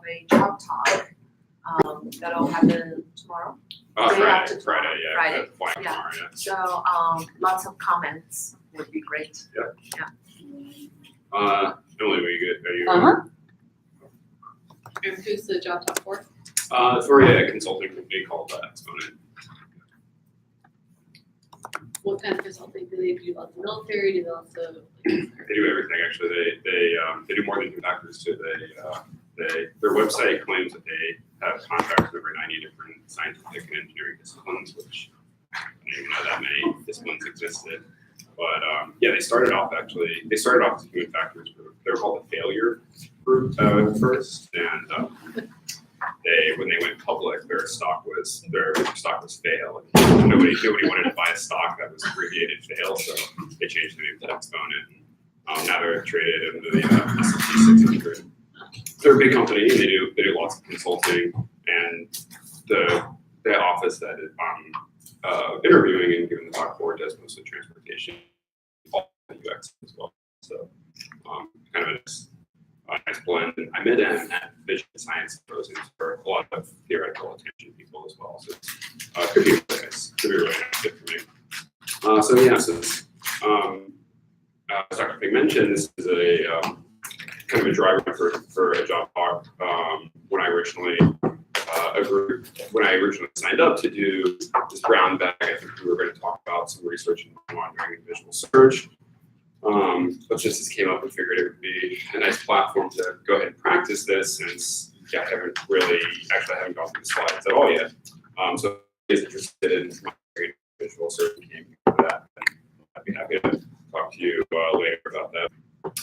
of a job talk that'll happen tomorrow. Friday, yeah. Friday. Flying Yeah. tomorrow, yeah. So lots of comments would be great. Emily, are you? And who's the job talk for? For a consulting company called Exponent. What kind of consulting do they do? About the military? Do they also? They do everything actually. They do more than human factors too. Their website claims that they have contracts with over 90 different scientific and engineering disciplines, which I didn't even know that many disciplines existed. But yeah, they started off as human factors group. They were called the failure group first, and when they went public, their stock was fail. Nobody wanted to buy a stock that was abbreviated fail, so they changed the name to Exponent. Now they're traded in the S&P 600. They're a big company, and they do lots of consulting, and the office that I'm interviewing and giving the talk for does most of the transportation, all the UX as well. So kind of a nice blend. And I met him at Vision Science Symposiums for a lot of theoretical attention people as well. So it could be really nice. Could be really nice fit for me. As Dr. Ping mentioned, this is a kind of a driver for a job talk. When I originally signed up to do this brown bag, I think we were going to talk about some research in monitoring and visual search. But just this came up and figured it would be a nice platform to go ahead and practice this, since I haven't gone through the slides at all yet. So if you're interested in monitoring visual search, came for that, I'd be happy to talk to you later about that.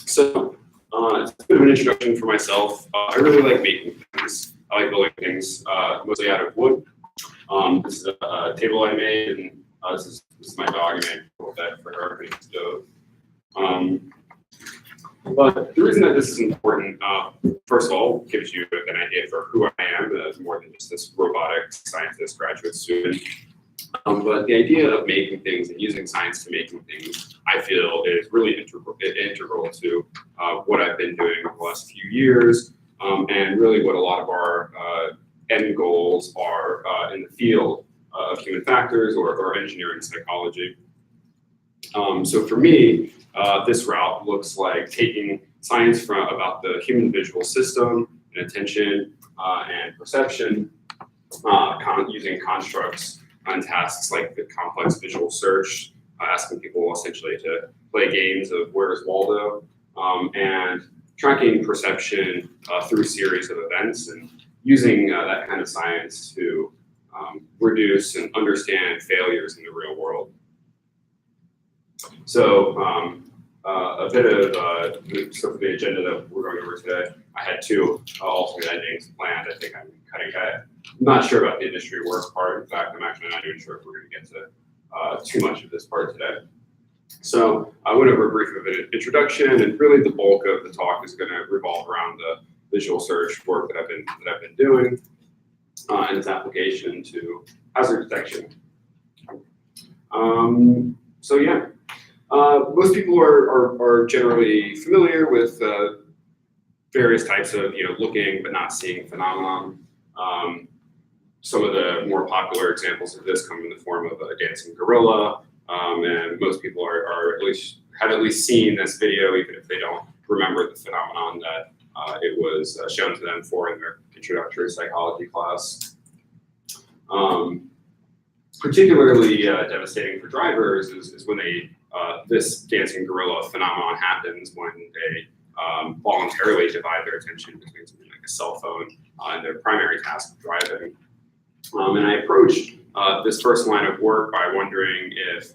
So it's a bit of an introduction for myself. I really like making things. I like building things mostly out of wood. This is a table I made, and this is my dog. I made a little bed for her and a stove. But the reason that this is important, first of all, gives you an idea for who I am as more than just this robotic scientist graduate student. But the idea of making things and using science to making things, I feel, is really integral to what I've been doing over the last few years, and really what a lot of our end goals are in the field of human factors or engineering psychology. So for me, this route looks like taking science about the human visual system and attention and perception, using constructs on tasks like the complex visual search, asking people essentially to play games of Where's Waldo, and tracking perception through a series of events, and using that kind of science to reduce and understand failures in the real world. So a bit of for the agenda that we're going over today, I had two alternate endings planned. I think I'm not sure about the industry work part. In fact, I'm actually not even sure if we're going to get to too much of this part today. So I went over a brief of an introduction, and really the bulk of the talk is going to revolve around the visual search work that I've been doing and its application to hazard detection. So yeah. Most people are generally familiar with various types of looking but not seeing phenomenon. Some of the more popular examples of this come in the form of a dancing gorilla, and most people have at least seen this video, even if they don't remember the phenomenon that it was shown to them for in their introductory psychology class. Particularly devastating for drivers is when this dancing gorilla phenomenon happens when they voluntarily divide their attention between something like a cell phone and their primary task of driving. And I approached this first line of work by wondering if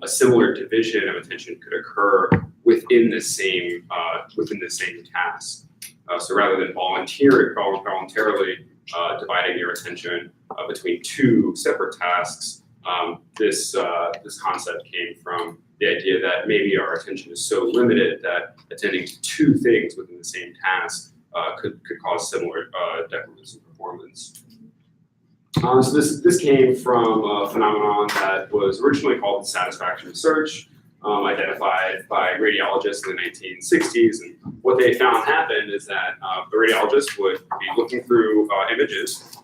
a similar division of attention could occur within the same task. So rather than voluntarily dividing your attention between two separate tasks, this concept came from the idea that maybe our attention is so limited that attending to two things within the same task could cause similar decrements in performance. So this came from a phenomenon that was originally called satisfaction search. identified by radiologists in the 1960s. And what they found happened is that the radiologist would be looking through images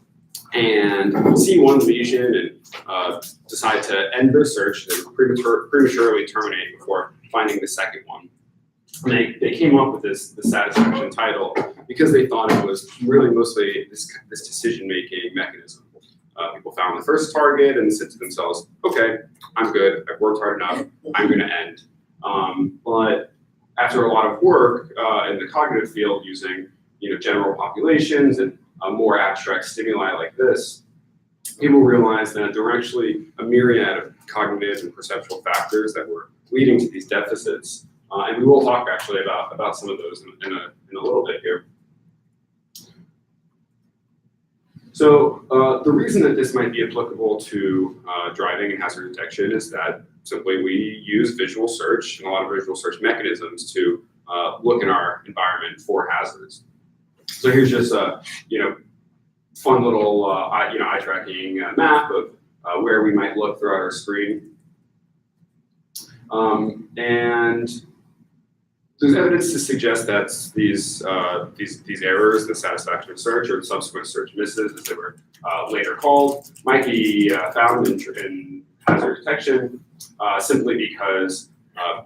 and see one lesion and decide to end their search and prematurely terminate before finding the second one. And they came up with this satisfaction title because they thought it was really mostly this decision-making mechanism. People found the first target and said to themselves, okay, I'm good, I've worked hard enough, I'm gonna end. But after a lot of work in the cognitive field using general populations and more abstract stimuli like this, people realized that there were actually a myriad of cognitive and perceptual factors that were leading to these deficits. And we will talk actually about some of those in a little bit here. So the reason that this might be applicable to driving and hazard detection is that simply we use visual search and a lot of visual search mechanisms to look in our environment for hazards. So here's just a fun little eye tracking map of where we might look throughout our screen. And there's evidence to suggest that these errors, the satisfaction search or subsequent search misses, as they were later called, might be found in hazard detection simply because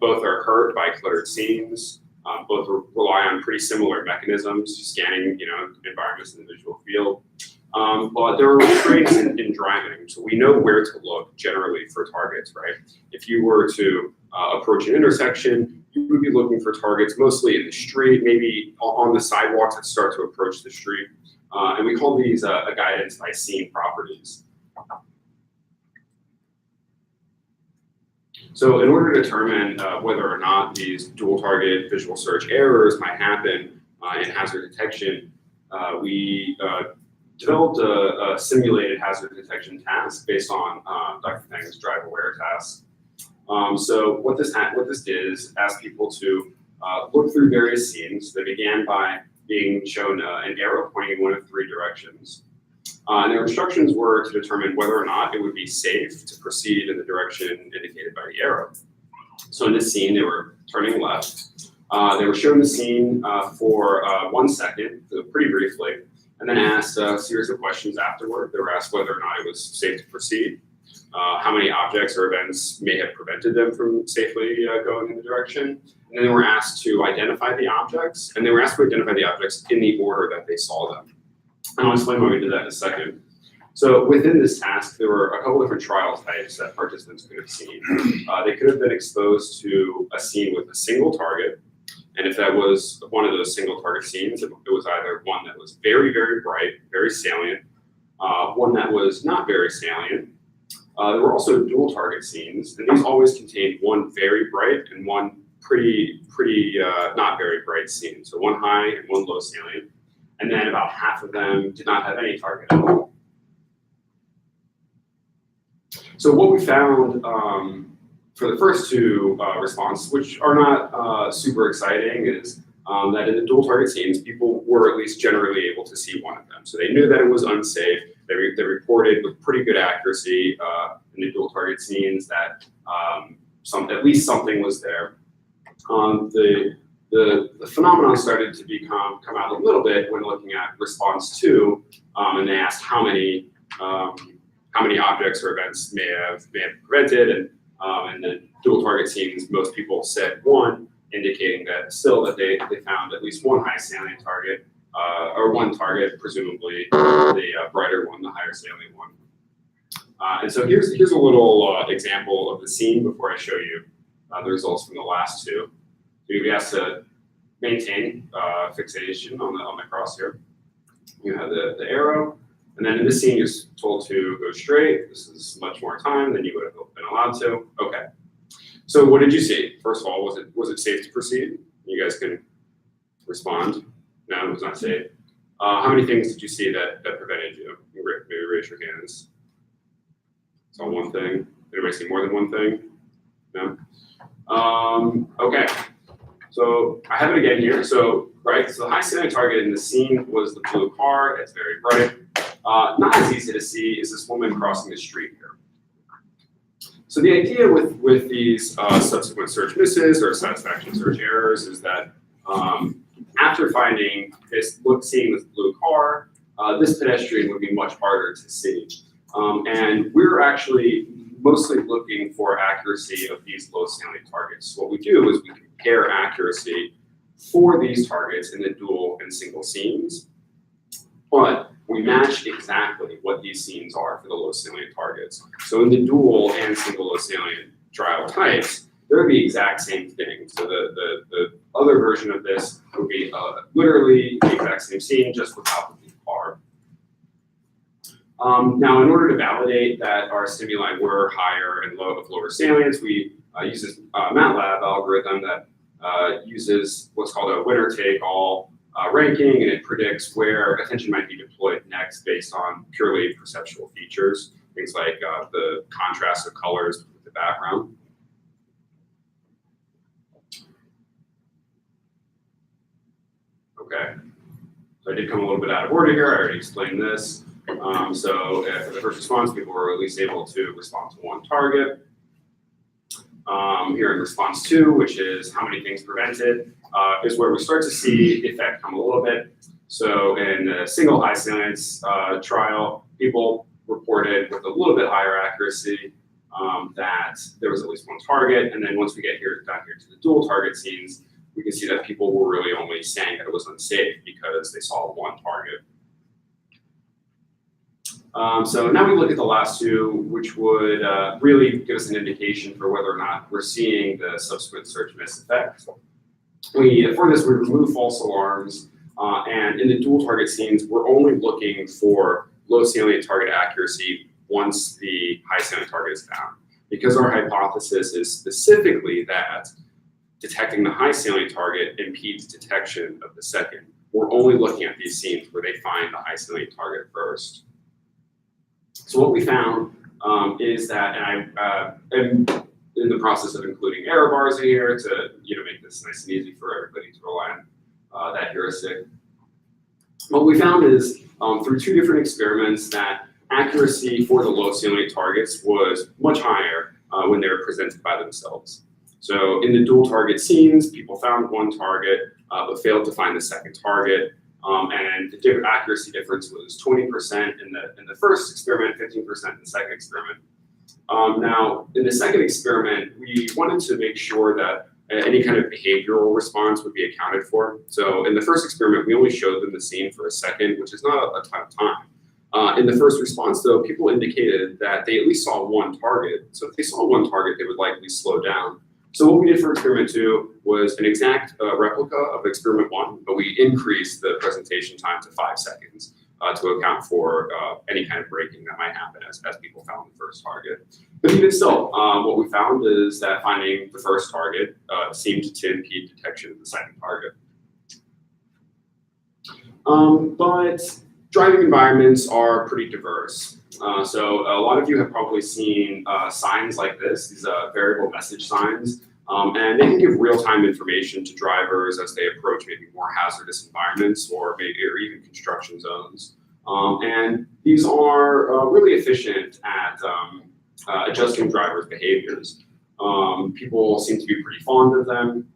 both are hurt by cluttered scenes, both rely on pretty similar mechanisms, scanning environments in the visual field. But there are restraints in driving, so we know where to look generally for targets, right? If you were to approach an intersection, you would be looking for targets mostly in the street, maybe on the sidewalks that start to approach the street. And we call these a guidance by scene properties. So in order to determine whether or not these dual target visual search errors might happen in hazard detection, we developed a simulated hazard detection task based on Dr. Feng's drive aware task. So what this did is ask people to look through various scenes. They began by being shown an arrow pointing in one of three directions. And their instructions were to determine whether or not it would be safe to proceed in the direction indicated by the arrow. So in this scene, they were turning left. They were shown the scene for 1 second, pretty briefly, and then asked a series of questions afterward. They were asked whether or not it was safe to proceed, how many objects or events may have prevented them from safely going in the direction. And then they were asked to identify the objects, and they were asked to identify the objects in the order that they saw them. And I'll explain why we did that in a second. So within this task, there were a couple different trial types that participants could have seen. They could have been exposed to a scene with a single target. And if that was one of those single target scenes, it was either one that was very, very bright, very salient, one that was not very salient. There were also dual target scenes, and these always contained one very bright and one pretty not very bright scene. So one high and one low salient. And then about half of them did not have any target at all. So what we found for the first two responses, which are not super exciting, is that in the dual target scenes, people were at least generally able to see one of them. So they knew that it was unsafe. They reported with pretty good accuracy in the dual target scenes that at least something was there. The phenomenon started to come out a little bit when looking at response 2, and they asked how many objects or events may have prevented, and the dual target scenes, most people said 1, indicating that still that they found at least one high salient target, or one target, presumably the brighter one, the higher salient one. And so here's a little example of the scene before I show you the results from the last two. We asked to maintain fixation on the crosshair. You have the arrow, and then in this scene you're told to go straight. This is much more time than you would have been allowed to. Okay. So what did you see? First of all, was it safe to proceed? You guys can respond. No, it was not safe. How many things did you see that prevented you? Maybe raise your hands. Saw one thing. Anybody see more than one thing? No? Okay. So I have it again here. So, right, so the high salient target in the scene was the blue car. It's very bright. Not as easy to see is this woman crossing the street here. So the idea with these subsequent search misses or satisfaction search errors is that after finding seeing this blue car, this pedestrian would be much harder to see. And we're actually mostly looking for accuracy of these low salient targets. What we do is we compare accuracy for these targets in the dual and single scenes, but we match exactly what these scenes are for the low salient targets. So in the dual and single low salient trial types, they're the exact same thing. So the other version of this would be literally the exact same scene, just without the blue car. Now, in order to validate that our stimuli were higher and lower salience, we use this MATLAB algorithm that uses what's called a winner-take-all ranking, and it predicts where attention might be deployed next based on purely perceptual features, things like the contrast of colors with the background. Okay, so I did come a little bit out of order here. I already explained this. So for the first response, people were at least able to respond to one target. Here in response 2, which is how many things prevented, is where we start to see the effect come a little bit. So in the single high salience trial, people reported with a little bit higher accuracy that there was at least one target. And then once we get down here to the dual target scenes, we can see that people were really only saying that it was unsafe because they saw one target. So now we look at the last two, which would really give us an indication for whether or not we're seeing the subsequent search miss effect. For this, we remove false alarms, and in the dual target scenes, we're only looking for low salient target accuracy once the high salient target is found. Because our hypothesis is specifically that detecting the high salient target impedes detection of the second, we're only looking at these scenes where they find the high salient target first. So what we found is that, and I am in the process of including error bars here to make this nice and easy for everybody to rely on that heuristic. What we found is through 2 different experiments that accuracy for the low salient targets was much higher when they were presented by themselves. So in the dual target scenes, people found one target but failed to find the second target. And the accuracy difference was 20% in the first experiment, 15% in the second experiment. Now, in the second experiment, we wanted to make sure that any kind of behavioral response would be accounted for. So in the first experiment, we only showed them the scene for a second, which is not a ton of time. In the first response, though, people indicated that they at least saw one target. So if they saw one target, they would likely slow down. So what we did for experiment 2 was an exact replica of experiment 1, but we increased the presentation time to 5 seconds to account for any kind of breaking that might happen as people found the first target. But even still, what we found is that finding the first target seemed to impede detection of the second target. But driving environments are pretty diverse. So a lot of you have probably seen signs like this, these variable message signs, and they can give real-time information to drivers as they approach maybe more hazardous environments or even construction zones. And these are really efficient at adjusting drivers' behaviors. People seem to be pretty fond of them.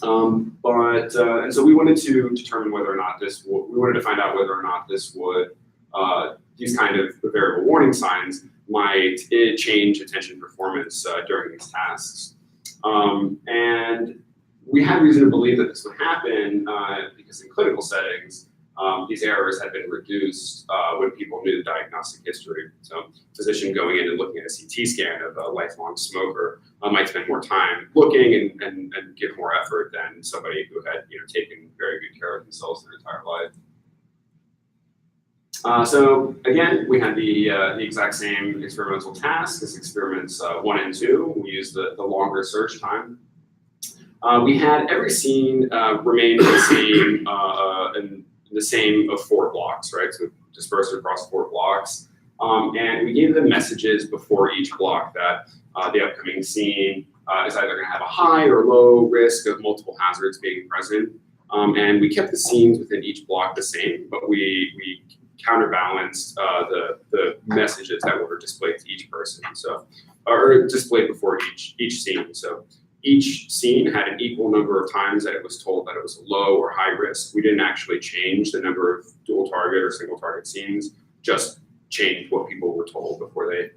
And so we wanted to determine whether or not we wanted to find out whether or not this would these kind of variable warning signs might change attention performance during these tasks. And we had reason to believe that this would happen because in clinical settings, these errors had been reduced when people knew the diagnostic history. So a physician going in and looking at a CT scan of a lifelong smoker might spend more time looking and give more effort than somebody who had taken very good care of themselves their entire life. So again, we had the exact same experimental task as experiments 1 and 2. We used the longer search time. We had every scene remain in the same of 4 blocks, right? So dispersed across 4 blocks. And we gave them messages before each block that the upcoming scene is either going to have a high or low risk of multiple hazards being present. And we kept the scenes within each block the same, but we counterbalanced the messages that were displayed to each person. So or displayed before each scene. So each scene had an equal number of times that it was told that it was low or high risk. We didn't actually change the number of dual target or single target scenes, just changed what people were told before they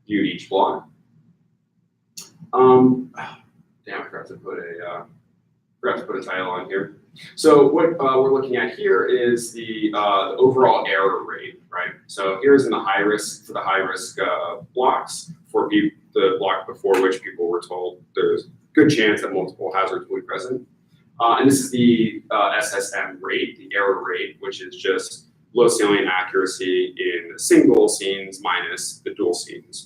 viewed each block. Damn, I forgot to put a title on here. So what we're looking at here is the overall error rate, right? So here's in the high risk, for the high risk blocks, for the block before which people were told there's a good chance that multiple hazards will be present. And this is the SSM rate, the error rate, which is just low salient accuracy in the single scenes minus the dual scenes.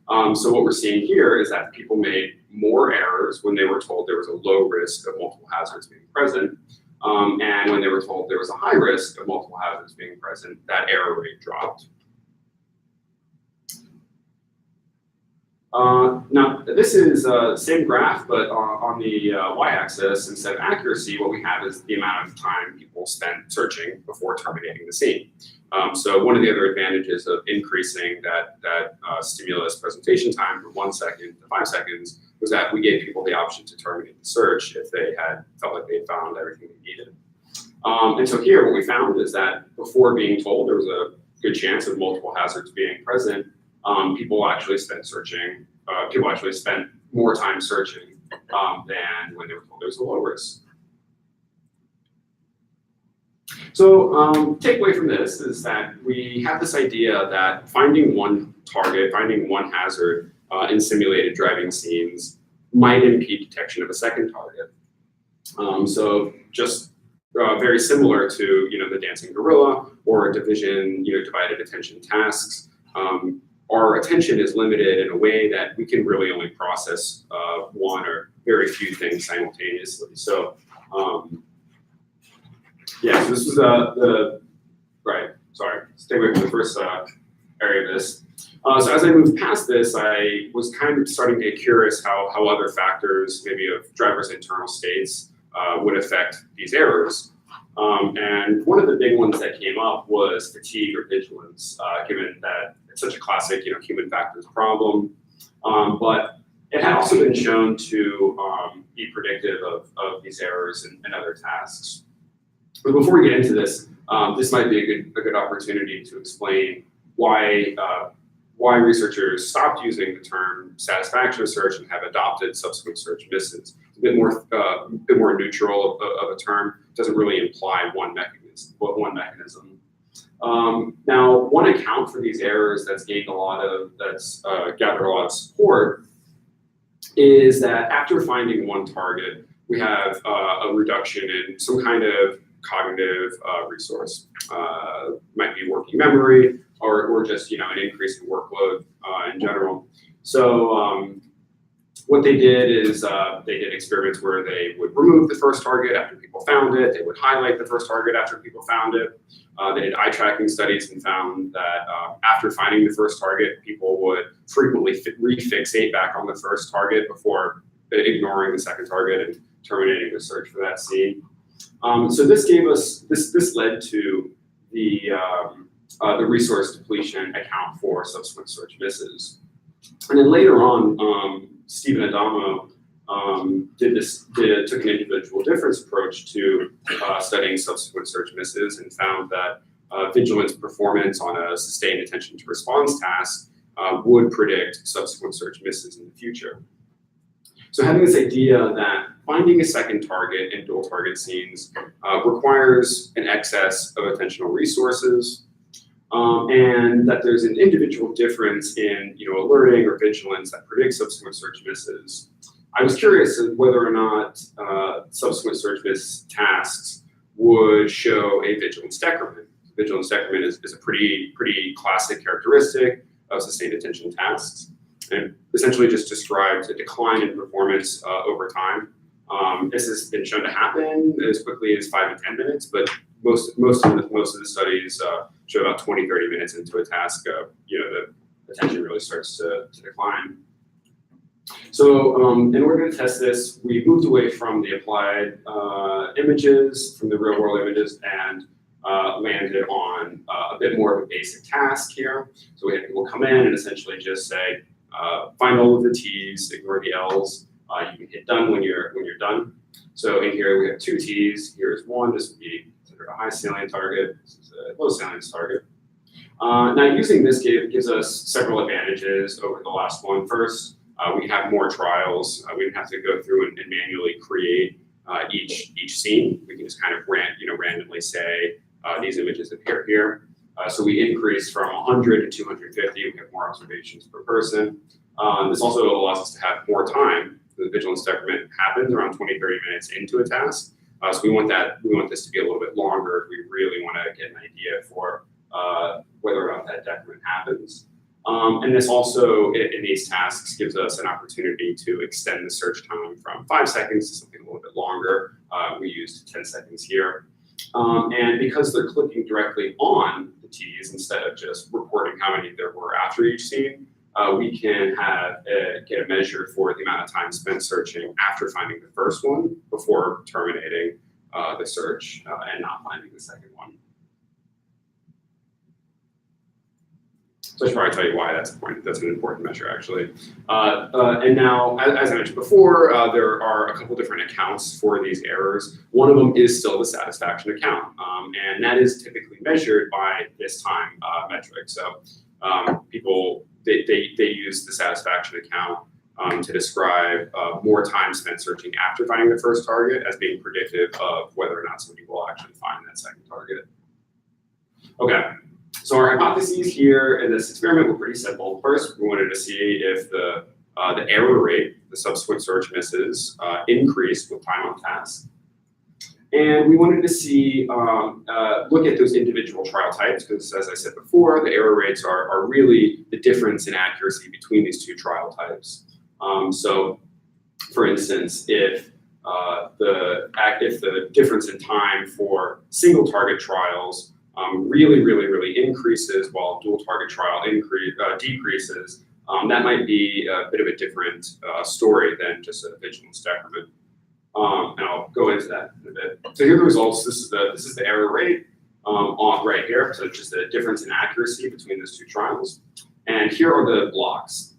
So what we're seeing here is that people made more errors when they were told there was a low risk of multiple hazards being present. And when they were told there was a high risk of multiple hazards being present, that error rate dropped. Now, this is the same graph, but on the y-axis, instead of accuracy, what we have is the amount of time people spent searching before terminating the scene. So one of the other advantages of increasing that stimulus presentation time from 1 second to 5 seconds was that we gave people the option to terminate the search if they had felt like they had found everything they needed. And so here, what we found is that before being told there was a good chance of multiple hazards being present, people actually spent more time searching than when they were told there was a low risk. So takeaway from this is that we have this idea that finding one target, finding one hazard in simulated driving scenes might impede detection of a second target. So just very similar to the dancing gorilla or division, divided attention tasks. Our attention is limited in a way that we can really only process one or very few things simultaneously. So yeah, so this was stay away from the first area of this. So as I moved past this, I was kind of starting to get curious how other factors, maybe of drivers' internal states, would affect these errors. And one of the big ones that came up was fatigue or vigilance, given that it's such a classic, human factors problem. But it had also been shown to be predictive of these errors and other tasks. But before we get into this, this might be a good opportunity to explain why researchers stopped using the term satisfaction search and have adopted subsequent search misses. It's a bit more neutral of a term. It doesn't really imply one mechanism. Now, one account for these errors that's gathered a lot of support is that after finding one target, we have a reduction in some kind of cognitive resource. Might be working memory or just an increase in workload in general. So what they did is they did experiments where they would remove the first target after people found it. They would highlight the first target after people found it. They did eye tracking studies and found that after finding the first target, people would frequently refixate back on the first target before ignoring the second target and terminating the search for that scene. So this gave us this led to the resource depletion account for subsequent search misses. And then later on, Stephen Adamo took an individual difference approach to studying subsequent search misses and found that vigilance performance on a sustained attention to response task would predict subsequent search misses in the future. So having this idea that finding a second target in dual target scenes requires an excess of attentional resources, and that there's an individual difference in alerting or vigilance that predicts subsequent search misses. I was curious as whether or not subsequent search miss tasks would show a vigilance decrement. Vigilance decrement is a pretty classic characteristic of sustained attention tasks, and essentially just describes a decline in performance over time. This has been shown to happen as quickly as 5 to 10 minutes, but most of the studies show about 20-30 minutes into a task, the attention really starts to decline. So in order to test this, we moved away from the applied images, from the real world images, and landed on a bit more of a basic task here. So we had people come in and essentially just say, find all of the T's, ignore the L's. You can hit done when you're done. So in here we have 2 T's. Here is 1. This would be considered a high salient target. This is a low salient target. Now using this gives us several advantages over the last one. First, we have more trials. We didn't have to go through and manually create each scene. We can just kind of randomly say these images appear here. So we increase from 100 to 250. We have more observations per person. This also allows us to have more time. The vigilance decrement happens around 20-30 minutes into a task. So we want this to be a little bit longer if we really want to get an idea for whether or not that decrement happens. And this also, in these tasks, gives us an opportunity to extend the search time from 5 seconds to something a little bit longer. We used 10 seconds here. And because they're clicking directly on the T's instead of just reporting how many there were after each scene, we can get a measure for the amount of time spent searching after finding the first one before terminating the search and not finding the second one. So I should probably tell you why that's an important measure, actually. And now, as I mentioned before, there are a couple different accounts for these errors. One of them is still the satisfaction account, and that is typically measured by this time metric. So people, they use the satisfaction account to describe more time spent searching after finding the first target as being predictive of whether or not somebody will actually find that second target. Okay. So our hypotheses here in this experiment were pretty simple. First, we wanted to see if the error rate, the subsequent search misses, increased with time on task. And we wanted to see, look at those individual trial types, because as I said before, the error rates are really the difference in accuracy between these 2 trial types. So for instance, if the difference in time for single target trials really increases while dual target trial decreases, that might be a bit of a different story than just a vigilance decrement. And I'll go into that in a bit. So here are the results. This is the error rate on right here. So just the difference in accuracy between those 2 trials. And here are the blocks.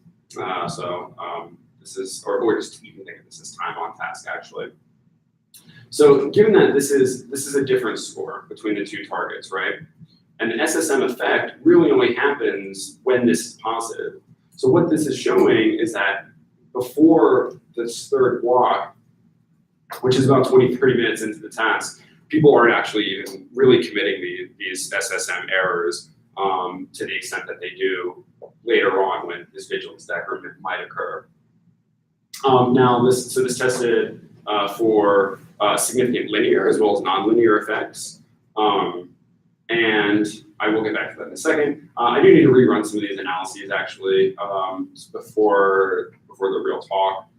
This is, or just you can think of this as time on task actually. So given that this is a difference score between the 2 targets, right? And the SSM effect really only happens when this is positive. So what this is showing is that before this third block, which is about 20-30 minutes into the task, people aren't actually even really committing these SSM errors to the extent that they do later on when this vigilance decrement might occur. Now this tested for significant linear as well as nonlinear effects. And I will get back to that in a second. I do need to rerun some of these analyses actually before the real talk.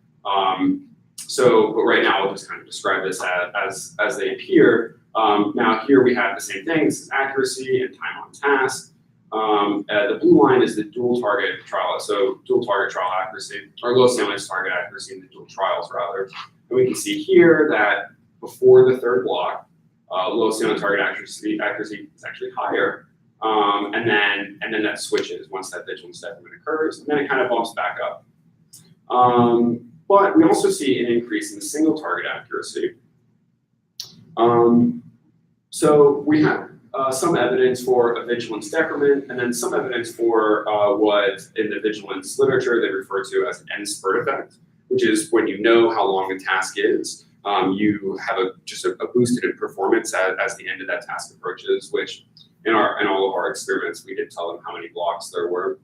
But right now I'll just kind of describe this as they appear. Now here we have the same thing. This is accuracy and time on task. The blue line is the dual target trial, so dual target trial accuracy, or low salient target accuracy in the dual trials rather. And we can see here that before the third block, low salient target accuracy is actually higher, and then that switches once that vigilance decrement occurs, and then it kind of bumps back up. But we also see an increase in single target accuracy. So we have some evidence for a vigilance decrement, and then some evidence for what in the vigilance literature they refer to as an end spurt effect, which is when you know how long the task is, you have just a boosted in performance as the end of that task approaches, which in all of our experiments, we did tell them how many blocks there were.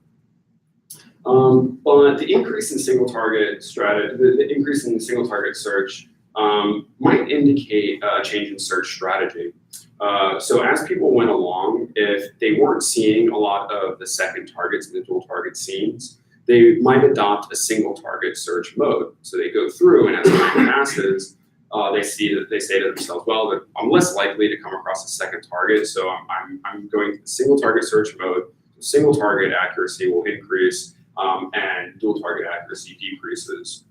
But the increase in single target the increase in single target search might indicate a change in search strategy. So as people went along, if they weren't seeing a lot of the second targets in the dual target scenes, they might adopt a single target search mode. So they go through, and as time passes, they say to themselves, well, I'm less likely to come across a second target, so I'm going to single target search mode. Single target accuracy will increase, and dual target accuracy decreases.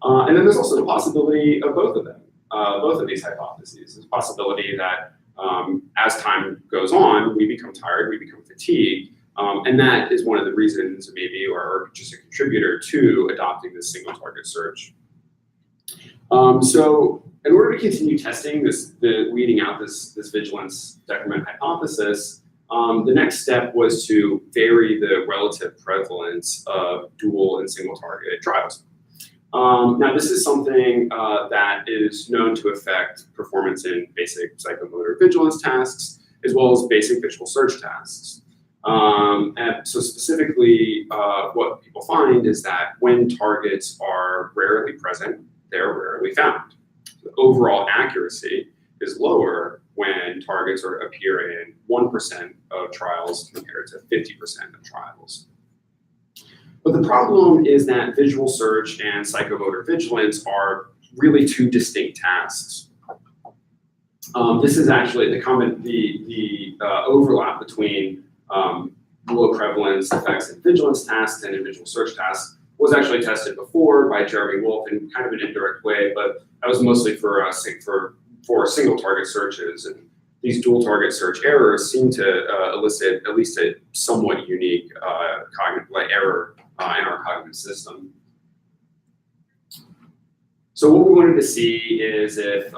And then there's also the possibility of both of them, both of these hypotheses. There's a possibility that as time goes on, we become tired, we become fatigued, And that is one of the reasons maybe, or just a contributor to adopting this single target search. So in order to continue testing weeding out this vigilance decrement hypothesis, the next step was to vary the relative prevalence of dual and single targeted trials. Now, this is something that is known to affect performance in basic psychomotor vigilance tasks, as well as basic visual search tasks. And so specifically, what people find is that when targets are rarely present, they're rarely found. The overall accuracy is lower when targets appear in 1% of trials compared to 50% of trials. But the problem is that visual search and psychomotor vigilance are really two distinct tasks. This is actually the overlap between low prevalence effects in vigilance tasks and in visual search tasks was actually tested before by Jeremy Wolf in kind of an indirect way, but that was mostly for single target searches. And these dual target search errors seem to elicit at least a somewhat unique cognitive error in our cognitive system. So what we wanted to see is if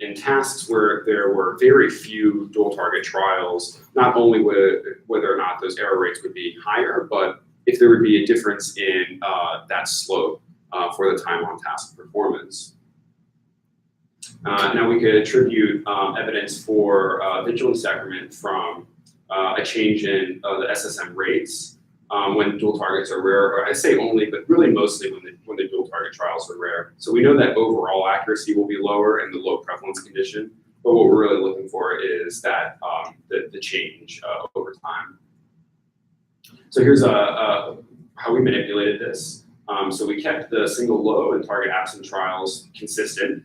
in tasks where there were very few dual target trials, not only whether or not those error rates would be higher, but if there would be a difference in that slope for the time on task performance. Now we could attribute evidence for vigilance decrement from a change in the SSM rates when dual targets are rare, or I say only, but really mostly when the dual target trials are rare. So we know that overall accuracy will be lower in the low prevalence condition, but what we're really looking for is that the change over time. So here's how we manipulated this. So we kept the single low and target absent trials consistent.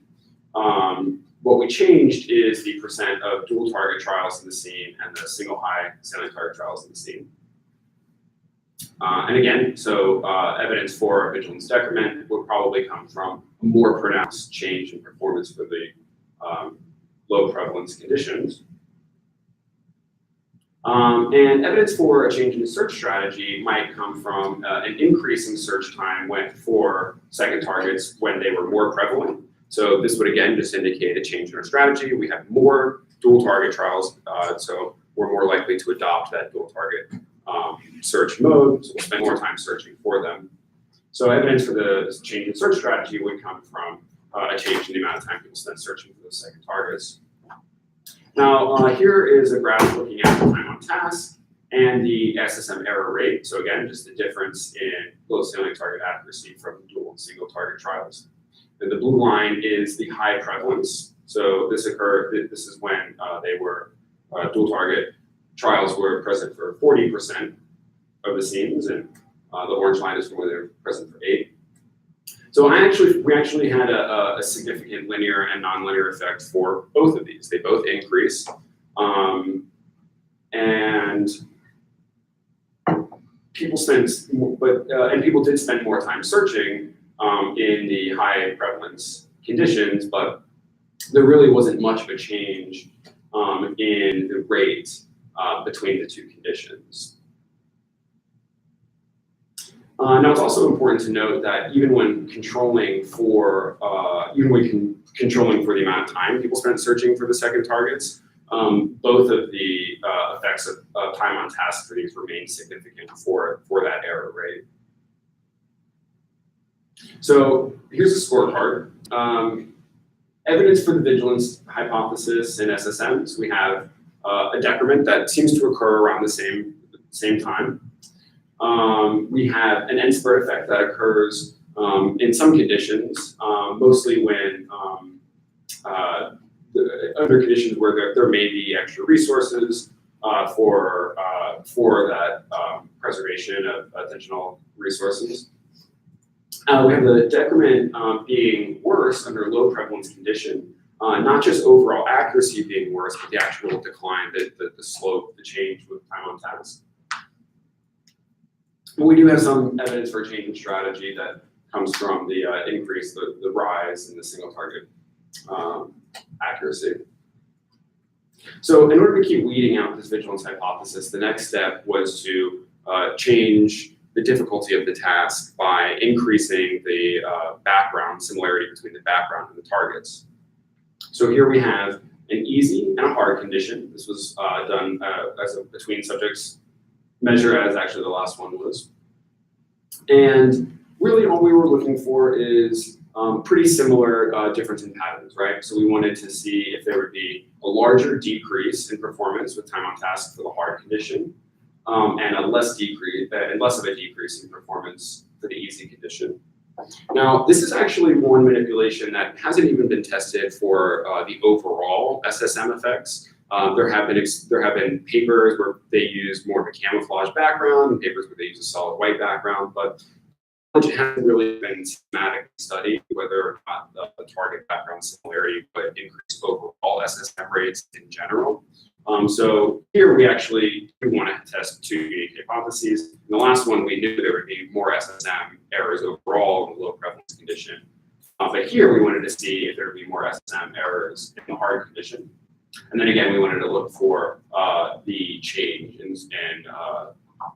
What we changed is the percent of dual target trials in the scene and the single high salient target trials in the scene. And again, so evidence for vigilance decrement would probably come from a more pronounced change in performance for the low prevalence conditions. And evidence for a change in search strategy might come from an increase in search time for second targets when they were more prevalent. So this would again just indicate a change in our strategy. We have more dual target trials, so we're more likely to adopt that dual target search mode, so we'll spend more time searching for them. So evidence for the change in search strategy would come from a change in the amount of time people spend searching for those second targets. Now, here is a graph looking at the time on task and the SSM error rate. So again, just the difference in low salient target accuracy from dual and single target trials. And the blue line is the high prevalence. So this is when they were dual target trials were present for 40% of the scenes, and the orange line is when they were present for 8%. So we actually had a significant linear and nonlinear effect for both of these. They both increased, and people people did spend more time searching in the high prevalence conditions, but there really wasn't much of a change in the rate between the two conditions. Now, it's also important to note that even when controlling for the amount of time people spent searching for the second targets, both of the effects of time on task for these remain significant for that error rate. So here's a scorecard. Evidence for the vigilance hypothesis in SSMs. We have a decrement that seems to occur around the same time. We have an end spread effect that occurs in some conditions, mostly when under conditions where there may be extra resources for that preservation of attentional resources. We have the decrement being worse under low prevalence condition, not just overall accuracy being worse, but the actual decline, the slope, the change with time on task. And we do have some evidence for a change in strategy that comes from the increase, the rise in the single target accuracy. So in order to keep weeding out this vigilance hypothesis, the next step was to change the difficulty of the task by increasing the background similarity between the background and the targets. So here we have an easy and a hard condition. This was done as a between subjects measure, as actually the last one was. And really all we were looking for is pretty similar difference in patterns, right? So we wanted to see if there would be a larger decrease in performance with time on task for the hard condition, and a less of a decrease in performance for the easy condition. Now, this is actually one manipulation that hasn't even been tested for the overall SSM effects. There have been papers where they use more of a camouflage background and papers where they use a solid white background, but it hasn't really been systematically studied whether or not the target background similarity would increase overall SSM rates in general. So here we actually do want to test two unique hypotheses. In the last one, we knew there would be more SSM errors overall in the low prevalence condition. But here we wanted to see if there would be more SSM errors in the hard condition. And then again, we wanted to look for the change in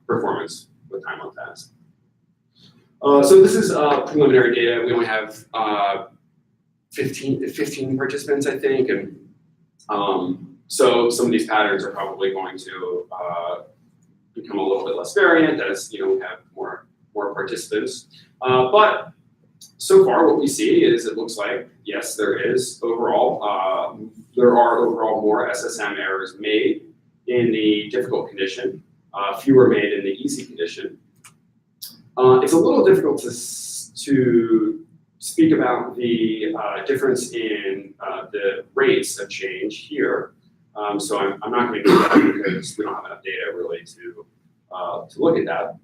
performance with time on task. So this is preliminary data. We only have 15 participants, I think, and so some of these patterns are probably going to become a little bit less variant as we have more participants. But so far, what we see is it looks like yes, there is overall there are overall more SSM errors made in the difficult condition, fewer made in the easy condition. It's a little difficult to speak about the difference in the rates of change here. So I'm not going to do that because we don't have enough data really to look at that.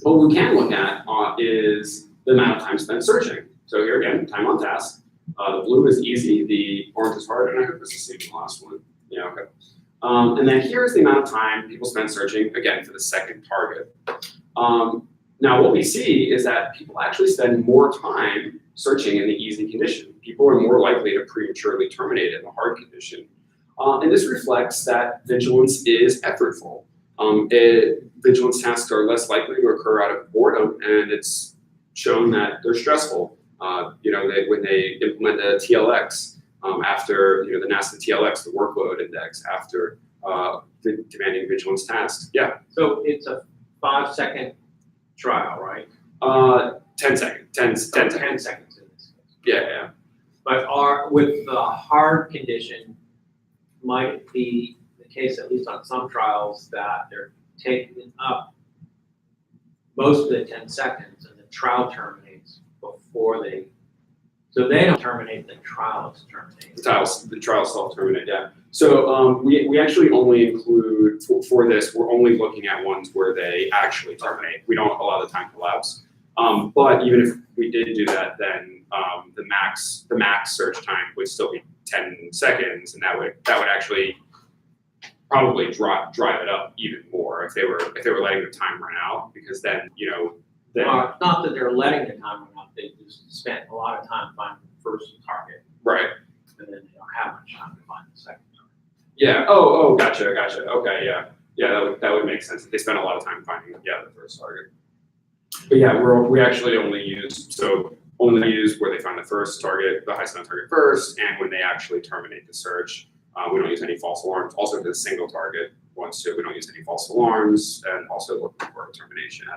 What we can look at is the amount of time spent searching. So here again, time on task. The blue is easy, the orange is hard, and I hope this is the same in the last one. Yeah, okay. And then here's the amount of time people spent searching, again, for the second target. Now what we see is that people actually spend more time searching in the easy condition. People are more likely to prematurely terminate in the hard condition. And this reflects that vigilance is effortful. Vigilance tasks are less likely to occur out of boredom, and it's shown that they're stressful. When they implement the TLX after the NASA TLX, the workload index after demanding vigilance tasks. Yeah. So it's a 5-second trial, right? 10 seconds. 10 seconds. 10 seconds in this case. Yeah. But with the hard condition, might it be the case, at least on some trials, that they're taking up most of the 10 seconds and the trial terminates before they, so they don't terminate, the trial is terminated. The trial self-terminate, yeah. So we actually only include, for this, we're only looking at ones where they actually terminate. We don't allow the time to lapse. But even if we did do that, then the max search time would still be 10 seconds, and that would actually probably drive it up even more if they were letting the time run out, because then Not that they're letting the time run out, they just spent a lot of time finding the first target. Right. And then they don't have much time to find the second target. Yeah. Oh, gotcha. Okay, yeah. Yeah, that would make sense. They spend a lot of time finding the first target. But yeah, we actually only use where they find the first target, the highest amount target first, and when they actually terminate the search. We don't use any false alarms. Also for the single target ones too, we don't use any false alarms, and also look for termination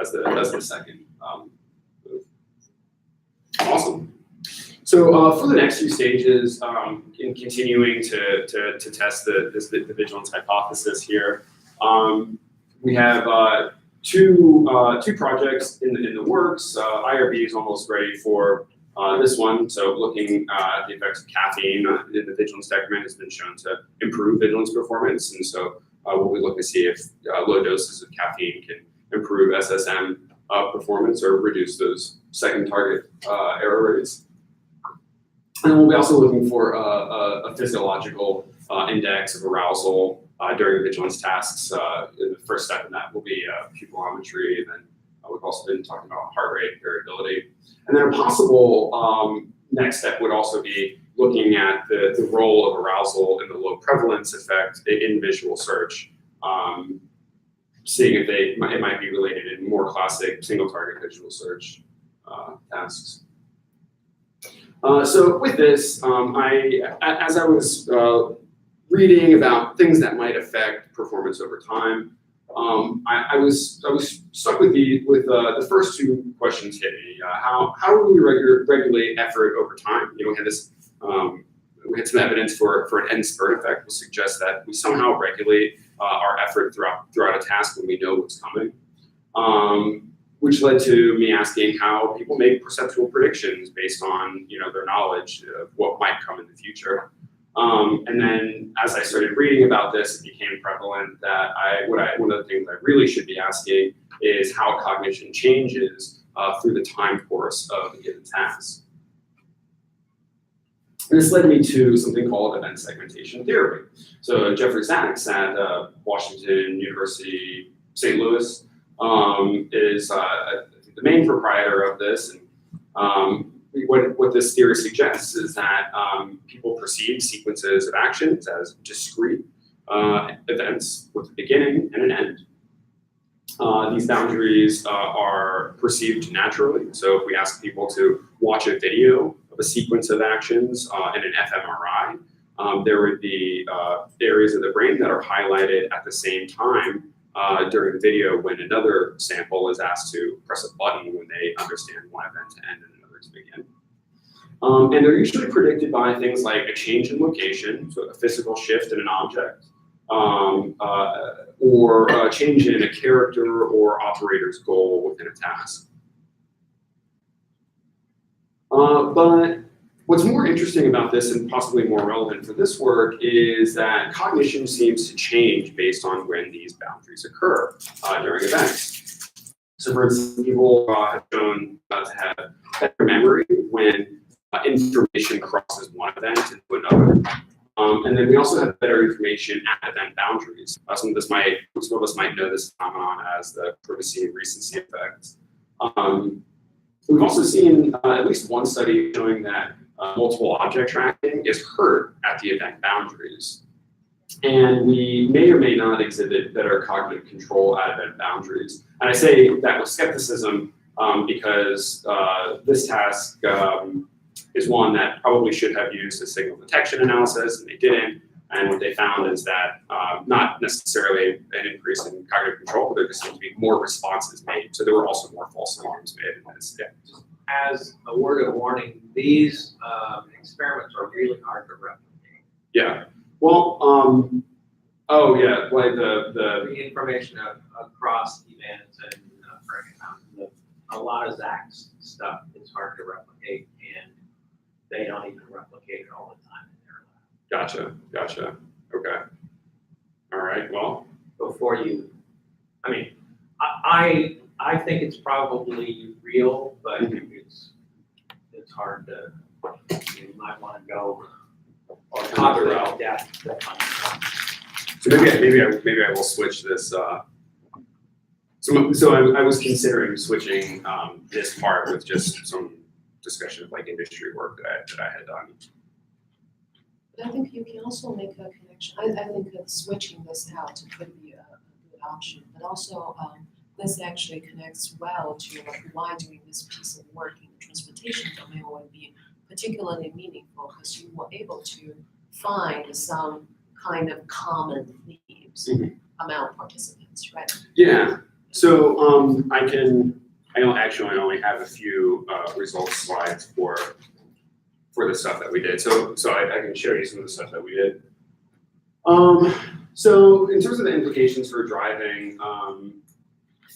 as the second move. Awesome. So for the next few stages, in continuing to test the vigilance hypothesis here, we have two projects in the works. IRB is almost ready for this one. So looking at the effects of caffeine in the vigilance decrement has been shown to improve vigilance performance, and so we'll be looking to see if low doses of caffeine can improve SSM performance or reduce those second target error rates. And we'll be also looking for a physiological index of arousal during vigilance tasks. The first step in that will be pupillometry, and then we've also been talking about heart rate variability. And then a possible next step would also be looking at the role of arousal and the low prevalence effect in visual search, seeing if it might be related in more classic single target visual search tasks. So with this, as I was reading about things that might affect performance over time, I was stuck with the first two questions hit me. How do we regulate effort over time? You know, we had some evidence for an end spurt effect, which suggests that we somehow regulate our effort throughout a task when we know what's coming. Which led to me asking how people make perceptual predictions based on, you know, their knowledge of what might come in the future. And then as I started reading about this, it became prevalent that one of the things I really should be asking is how cognition changes through the time course of a given task. And this led me to something called event segmentation theory. So Jeffrey Sachs at Washington University, St. Louis, is the main proprietor of this. And what this theory suggests is that people perceive sequences of actions as discrete events with a beginning and an end. These boundaries are perceived naturally. So if we ask people to watch a video of a sequence of actions in an fMRI, there would be areas of the brain that are highlighted at the same time during the video when another sample is asked to press a button when they understand one event to end and another to begin. And they're usually predicted by things like a change in location, so a physical shift in an object, or a change in a character or operator's goal within a task. But what's more interesting about this, and possibly more relevant for this work, is that cognition seems to change based on when these boundaries occur during events. So for instance, people have shown to have better memory when information crosses one event into another. And then we also have better information at event boundaries. Some of us might know this phenomenon as the privacy and recency effect. We've also seen at least one study showing that multiple object tracking is hurt at the event boundaries. And we may or may not exhibit better cognitive control at event boundaries. And I say that with skepticism because this task is one that probably should have used a signal detection analysis, and they didn't. And what they found is that not necessarily an increase in cognitive control, but there just seemed to be more responses made. So there were also more false alarms made in this. Yeah. As a word of warning, these experiments are really hard to replicate. Yeah. Well, oh yeah, like the information across events and a lot of Zach's stuff is hard to replicate, and they don't even replicate it all the time in their lab. Gotcha. Okay. All right. Well, before you, I mean, I think it's probably real, but it's hard to. You might want to go or talk about that. So maybe I will switch this. So I was considering switching this part with just some discussion of like industry work that I had done. But I think you can also make a connection. I think that switching this out could be a good option, but also this actually connects well to why doing this piece of work in the transportation domain would be particularly meaningful, because you were able to find some kind of common themes among participants, right? Yeah. So I only have a few results slides for the stuff that we did. So I can show you some of the stuff that we did. So in terms of the implications for driving,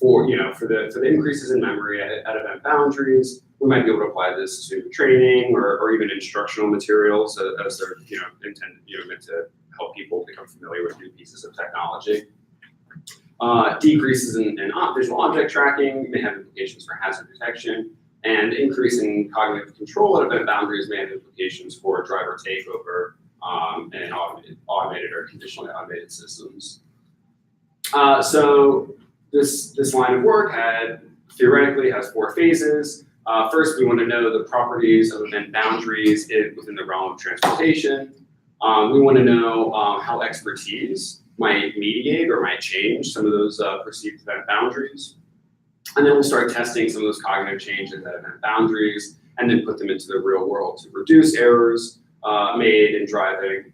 for the increases in memory at event boundaries, we might be able to apply this to training or even instructional materials as they're meant to help people become familiar with new pieces of technology. Decreases in visual object tracking may have implications for hazard detection, and increasing cognitive control at event boundaries may have implications for driver takeover and automated or conditionally automated systems. So this line of work theoretically has 4 phases. First, we want to know the properties of event boundaries within the realm of transportation. We want to know how expertise might mediate or might change some of those perceived event boundaries. And then we'll start testing some of those cognitive changes at event boundaries and then put them into the real world to reduce errors made in driving.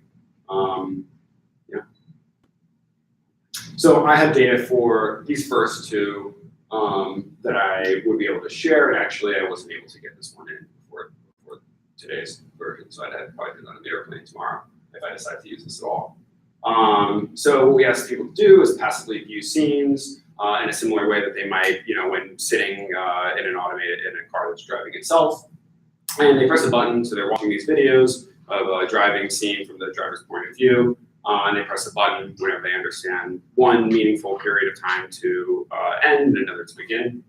So I have data for these first two that I would be able to share, and actually I wasn't able to get this one in before today's version, so I'd have probably done on the airplane tomorrow if I decide to use this at all. So what we ask people to do is passively view scenes in a similar way that they might, when sitting in a car that's driving itself. And they press a button, so they're watching these videos of a driving scene from the driver's point of view. And they press a button whenever they understand one meaningful period of time to end and another to begin.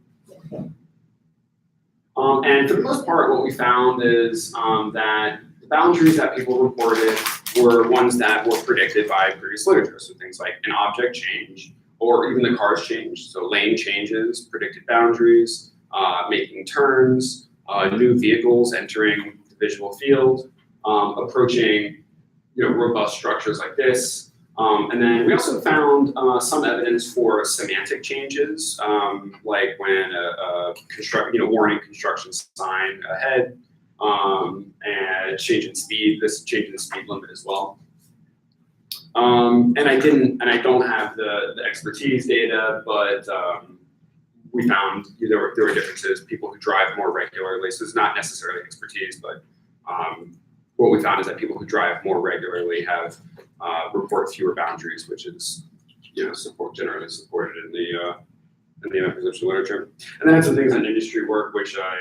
And for the most part, what we found is that the boundaries that people reported were ones that were predicted by previous literature. So things like an object change, or even the car's change. So lane changes, predicted boundaries, making turns, new vehicles entering the visual field, approaching robust structures like this. And then we also found some evidence for semantic changes, like when a warning construction sign ahead, and change in speed, this change in the speed limit as well. And I don't have the expertise data, but we found there were differences. People who drive more regularly, so it's not necessarily expertise, but what we found is that people who drive more regularly have report fewer boundaries, which is generally supported in the event perception literature. And then I had some things on industry work which I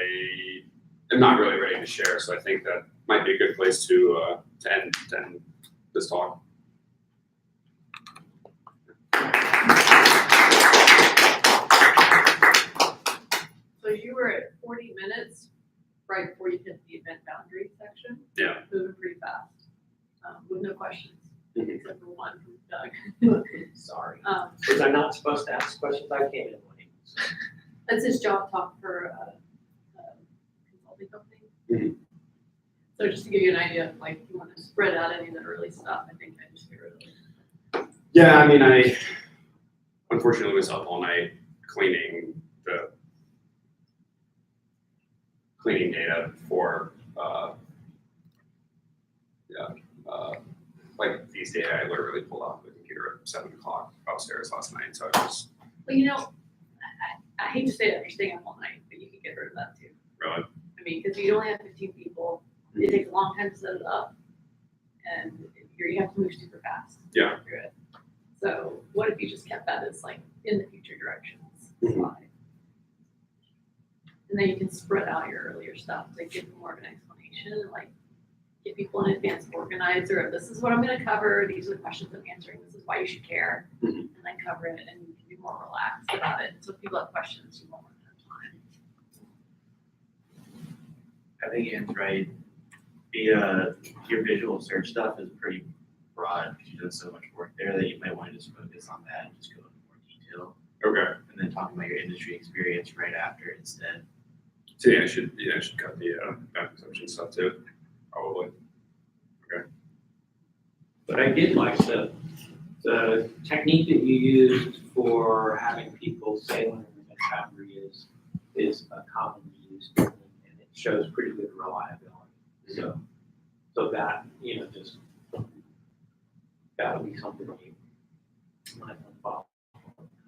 am not really ready to share, so I think that might be a good place to end this talk. So you were at 40 minutes right before you hit the event boundary section. Yeah. Moving pretty fast, with no questions, Mhm. except for one from Doug. Sorry. Was I not supposed to ask questions? I came in late. That's his job talk for a consulting company. Mhm. So just to give you an idea, if like you want to spread out any of the early stuff, I think I just get rid of it. Yeah, I mean, I unfortunately was up all night cleaning data for like these data I literally pulled off the computer at 7 o'clock upstairs last night. So I was Well, I hate to say that you're staying up all night, but you can get rid of that too. really, I mean, because you only have 15 people, it takes a long time to set it up, and you have to move super fast. Yeah. Through it. So what if you just kept that as like in the future directions Mhm. slide? And then you can spread out your earlier stuff, like give more of an explanation, and like get people in advance organizer. This is what I'm going to cover. These are the questions I'm answering. This is why you should care, Mhm. and then cover it, and you can be more relaxed about it. So if people have questions, you won't run out of time. I think Ian's right. Your visual search stuff is pretty broad because you do so much work there that you might want to just focus on that and just go into more detail. okay. And then talk about your industry experience right after instead. So yeah, I should cut the event perception stuff too, probably. But I did like the technique that you used for having people say when an event boundary is a commonly used technique, and it shows pretty good reliability. So that, just that'll be something that you might want to follow.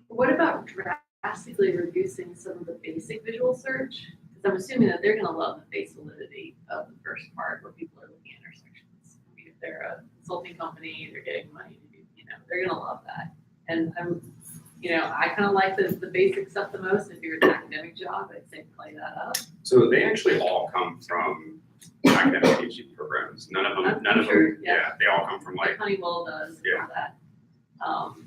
What about drastically reducing some of the basic visual search? Because I'm assuming that they're going to love the face validity of the first part where people are looking at intersections. I mean, if they're a consulting company, they're getting money to do, they're going to love that. And I kind of like the basic stuff the most. If you're an academic job, I'd say play that up. So they actually all come from academic PhD programs. None of them, Yeah. they all come from Like like, Honeywell does, and Yeah. all that.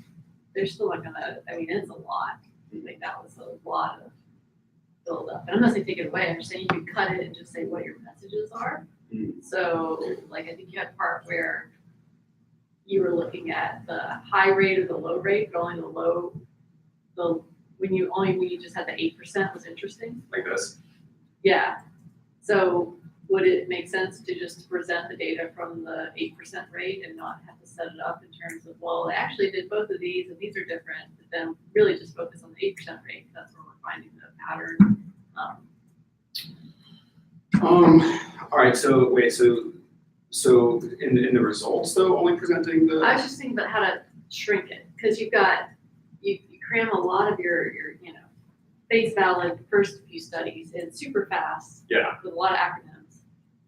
They're still not gonna, it's a lot. Like that was a lot of build up. And I'm not saying take it away, I'm just saying you can cut it and just say what your messages are. Mhm. So like I think you had a part where you were looking at the high rate or the low rate, but only when you just had the 8% was interesting. like this. Yeah, so would it make sense to just present the data from the 8% rate and not have to set it up in terms of, well, I actually did both of these and these are different, but then really just focus on the 8% rate, that's where we're finding the pattern. All right, so wait, so in the results though, only presenting the. I was just thinking about how to shrink it, because you cram a lot of your face valid first few studies in super fast. Yeah. With a lot of acronyms.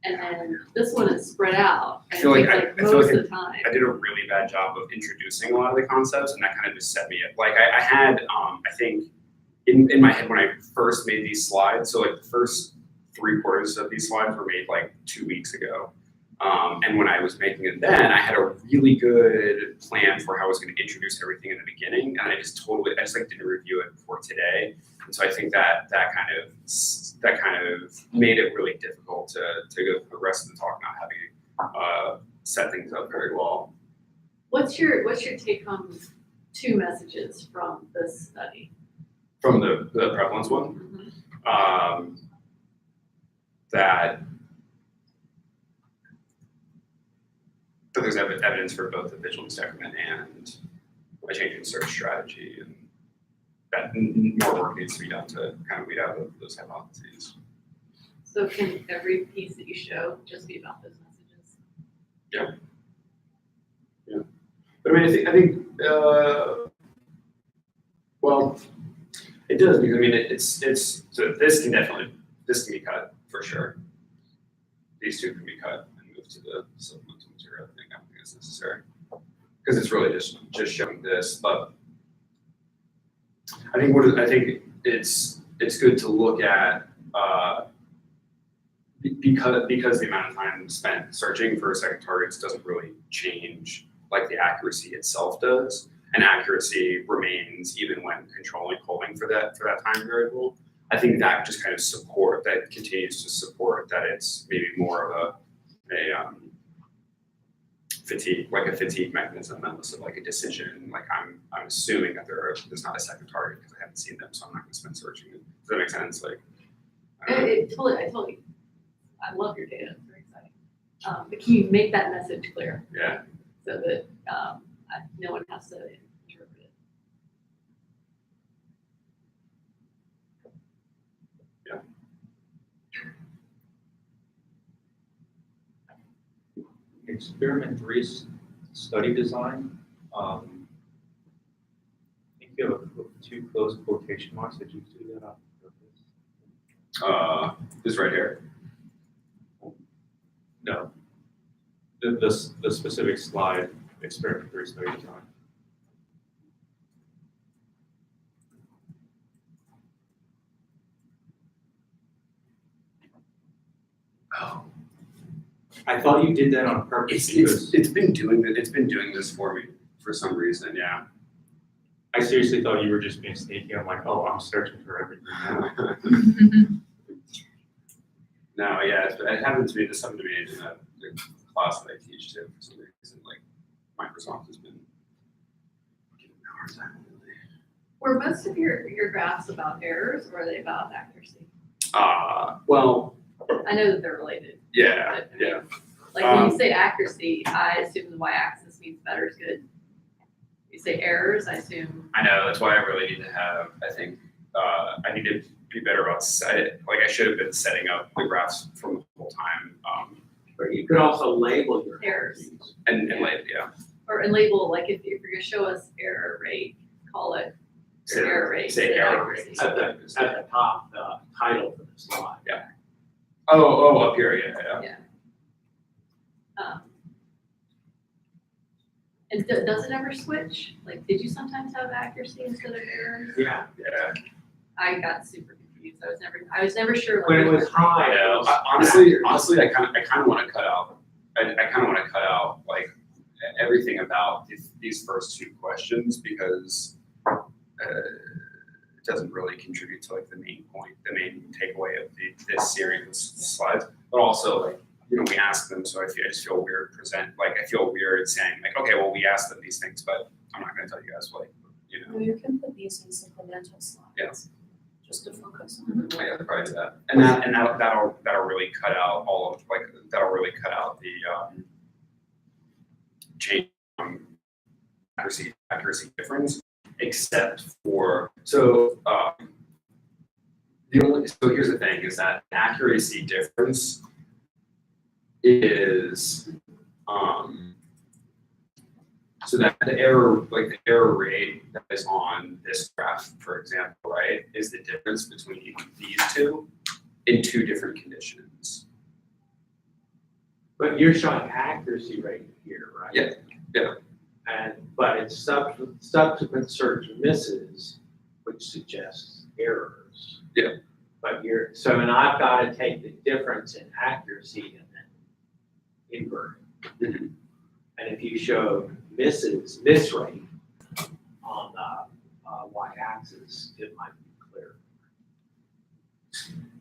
And then this one is spread out. I And feel it like takes I feel most like of the time. I did a really bad job of introducing a lot of the concepts, and that kind of just set me up. Like I had, I think, in my head when I first made these slides, so like the first 3/4 of these slides were made like 2 weeks ago. And when I was making it then, I had a really good plan for how I was going to introduce everything in the beginning, and I just like didn't review it before today. And so I think that kind of made it really difficult to go through the rest of the talk not having set things up very well. What's your take home 2 messages from this study? From the prevalence one, that there's evidence for both the vigilance decrement and a change in search strategy, and that more work needs to be done to kind of weed out those hypotheses. So can every piece that you show just be about those messages? Yeah. But I mean, I think well, it does, because I mean, it's so this can be cut for sure. These 2 can be cut and moved to the supplemental material. I don't think it's necessary, because it's really just showing this. But I think it's good to look at because the amount of time spent searching for second targets doesn't really change like the accuracy itself does, and accuracy remains even when controlling holding for that time variable. I think that just kind of continues to support that it's maybe more of a fatigue mechanism than less of like a decision. Like I'm assuming that there's not a second target because I haven't seen them, so I'm not going to spend searching. Does that make sense? Like, I totally, I love your data, it's very exciting. But can you make that message clear? Yeah. So that no one has to interpret it. Experiment 3 study design. I think you have 2 closed quotation marks. Did you do that on purpose? This right here. No. The specific slide, experiment 3 study design. Oh. I thought you did that on purpose because It's been doing this for me for some reason. Yeah. I seriously thought you were just being sneaky. I'm like, oh, I'm searching for everything. No, yeah, it happens to me. This happened to me in the class that I teach too. For some reason, like Microsoft has been giving me a hard time lately. Were most of your graphs about errors, or are they about accuracy? Well, I know that they're related. yeah, But, I mean, yeah. Like when you say accuracy, I assume the y-axis means better is good. You say errors, I assume. I know, that's why I really need to have, I think, I need to be better about I should have been setting up the graphs from the whole time. Or you could also label your Errors. And yeah. And label, like if you're gonna show us error rate, call it error rate. Say instead of error accuracy. rate. at the top, the title for the slide. Oh, up here, yeah. And does it ever switch? Like, did you sometimes have accuracy instead of errors? Yeah. Yeah. I got super confused. I was never sure. Like, When it was which high. I know. Honestly, I kind of want to cut out. I kind of want to cut out like everything about these first 2 questions, because it doesn't really contribute to like the main point, the main takeaway of this series of slides. But also, like, you know, we ask them, so I just feel weird I feel weird saying like, okay, well, we asked them these things, but I'm not going to tell you guys what, you know. Well, you can put these in supplemental slides. Yeah. Just just to focus on. I gotta probably do that. And that'll really cut out all of, like, that'll really cut out the, change accuracy difference, except for, so, so here's the thing, is that accuracy difference is, so that the error rate that is on this graph, for example, right, is the difference between these two in two different conditions. But you're showing accuracy rate here, right? Yeah, yeah. But it's subsequent search misses, which suggests errors. Yeah. But and I've got to take the difference in accuracy and then invert it. Mhm. And if you show miss rate on the y-axis, it might be clear.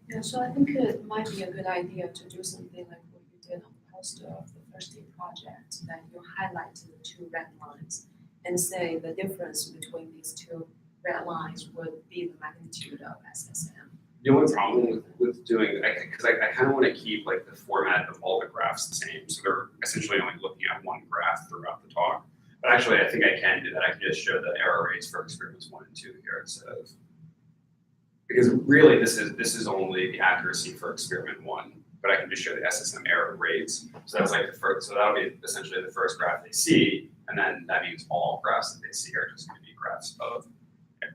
Yeah, so I think it might be a good idea to do something like what you did on the poster of the first day project, that you highlight the two red lines and say the difference between these two red lines would be the magnitude of SSM. The only problem with doing, because I kind of want to keep like the format of all the graphs the same, so they're essentially only looking at one graph throughout the talk. But actually, I think I can do that. I can just show the error rates for experiments 1 and 2 here instead of, because really this is only the accuracy for experiment 1, but I can just show the SSM error rates. So that's like the first, so that'll be essentially the first graph they see, and then that means all graphs that they see are just going to be graphs of.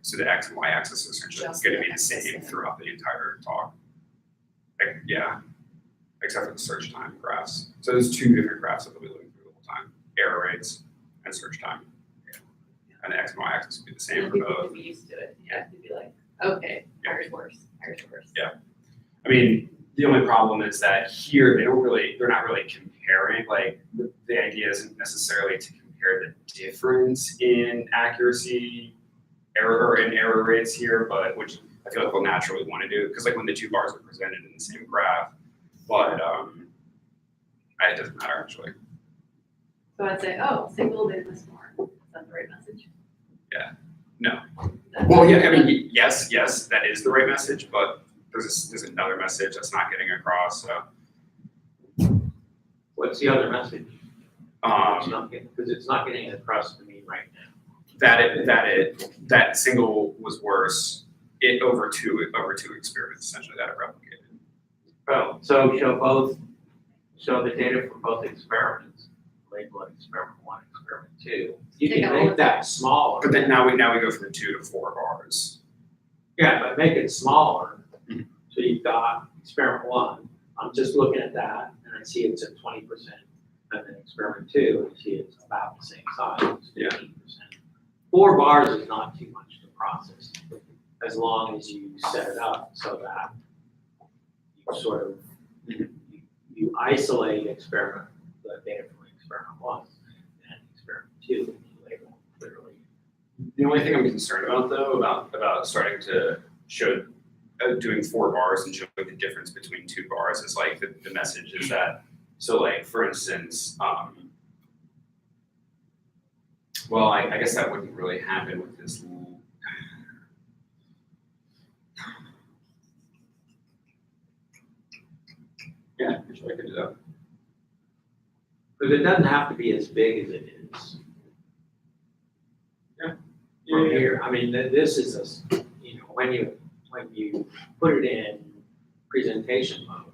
So the x and y axis is essentially going to be the same throughout the entire talk. Like, yeah, except for the search time graphs. So there's two different graphs that we'll be looking through the whole time: error rates and search time. And the x and y axis will be the And same for people both. would be used to it, yeah, they'd be like, okay, ours worse, ours worse. Yeah. I mean, the only problem is that here they're not really comparing. Like the idea isn't necessarily to compare the difference in accuracy, error rates here, but which I feel like we'll naturally want to do, because like when the two bars are presented in the same graph, but it doesn't matter actually. So I'd say, oh, single did this more, is that the right message? No. That's- Well, yeah, I mean, yes, that is the right message, but there's another message that's not getting across. So What's the other message? Because it's not getting across to me right now. that single was worse. It over two experiments essentially that it replicated. Oh, so show the data for both experiments, label it experiment 1, experiment 2. You Take can out all make of that smaller. But then now we go from 2 to 4 bars. Yeah, but make it smaller. Mhm. So you've got experiment 1, I'm just looking at that, and I see it's at 20%. And then experiment 2, I see it's about the same size, it's Yeah. 15%. 4 bars is not too much to process, as long as you set it up so that you sort of, you isolate the data from experiment 1 and experiment 2, and you label clearly. The only thing I'm concerned about though, about starting to show doing 4 bars and showing the difference between 2 bars is like the message is that, so like for instance, well, I guess that wouldn't really happen with this. Yeah, actually I could do that. Because it doesn't have to be as big as it is. From here, I mean, this is when you put it in presentation mode,